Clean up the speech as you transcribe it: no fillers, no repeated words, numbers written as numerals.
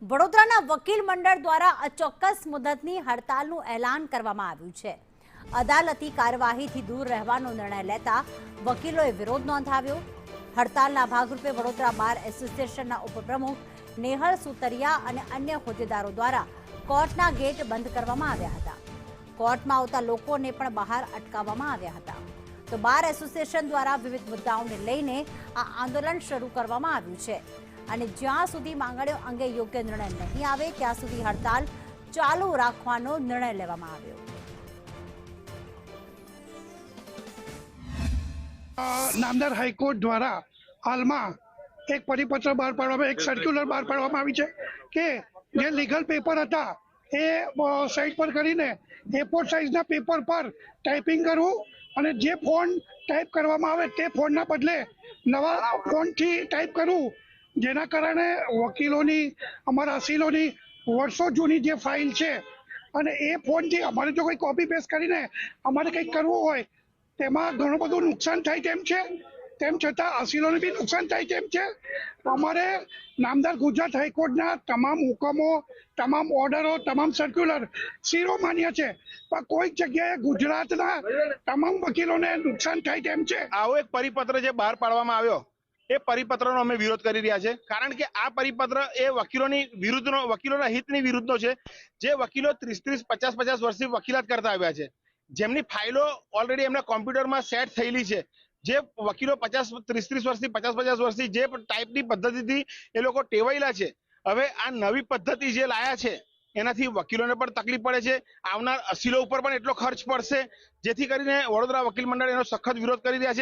વડોદરાના વકીલ મંડળ દ્વારા અચોક્કસ મુદતની હડતાલનું એલાન કરવામાં આવ્યું છે। અદાલતી કાર્યવાહીથી દૂર રહેવાનો નિર્ણય લેતા વકીલોએ વિરોધ નોંધાવ્યો। હડતાલના ભાગરૂપે વડોદરા બાર એસોસિએશનના ઉપપ્રમુખ નેહલ સુતરિયા અને અન્ય હોદ્દેદારો દ્વારા કોર્ટના ગેટ બંધ કરવામાં આવ્યા હતા। કોર્ટમાં આવતા લોકોને પણ બહાર અટકાવવામાં આવ્યા હતા। તો બાર એસોસિએશન દ્વારા વિવિધ મુદ્દાઓને લઈને આ આંદોલન શરૂ કરવામાં આવ્યું છે અને જ્યાં સુધી માંગણીઓ અંગે યોગ્ય નિર્ણય નહીં આવે ત્યાં સુધી હડતાલ ચાલુ રાખવાનો નિર્ણય લેવામાં આવ્યો। નામદાર હાઈકોર્ટ દ્વારા હાલમાં એક પરિપત્ર બહાર પાડવામાં એક સર્ક્યુલર બહાર પાડવામાં આવી છે કે જે લીગલ પેપર હતા એ સાઇડ પર કરીને A4 સાઇઝના પેપર પર ટાઈપિંગ કરવું અને જે ફોન્ટ ટાઈપ કરવામાં આવે તે ફોન્ટના બદલે નવા ફોન્ટથી ટાઈપ કરવું, જેના કારણે વકીલોની અમારા અસીલોની વર્ષો જૂની જે ફાઇલ છે અને એ ફોનથી અમારે જો કોઈ કોપી પેસ્ટ કરીને અમારે કંઈક કરવું હોય તેમાં ઘણું બધું નુકસાન થાય તેમ છે। તેમ છતાં અસીલોને બી નુકસાન થાય તેમ છે। અમારે નામદાર ગુજરાત હાઈકોર્ટના તમામ હુકમો, તમામ ઓર્ડરો, તમામ સર્ક્યુલર શિરોમાન્ય છે, પણ કોઈક જગ્યાએ ગુજરાતના તમામ વકીલોને નુકસાન થાય તેમ છે। આવો એક પરિપત્ર જે બહાર પાડવામાં આવ્યો એ પરિપત્રનો અમે વિરોધ કરી રહ્યા છે, કારણ કે આ પરિપત્ર એ વકીલોની વિરુદ્ધનો, વકીલોના હિતની વિરુદ્ધનો છે। જે વકીલો 30, 50 વર્ષથી વકીલાત કરતા આવ્યા છે, જેમની ફાઇલો ઓલરેડી એમના કોમ્પ્યુટરમાં સેટ થયેલી છે, જે વકીલો 30 વર્ષથી 50 વર્ષથી જે ટાઈપની પદ્ધતિથી એ લોકો ટેવાયેલા છે, હવે આ નવી પદ્ધતિ જે લાયા છે એનાથી વકીલોને પણ તકલીફ પડે છે, આવનાર અસીલો ઉપર પણ એટલો ખર્ચ પડશે, જેથી કરીને વડોદરા વકીલ મંડળ એનો સખત વિરોધ કરી રહ્યા છે।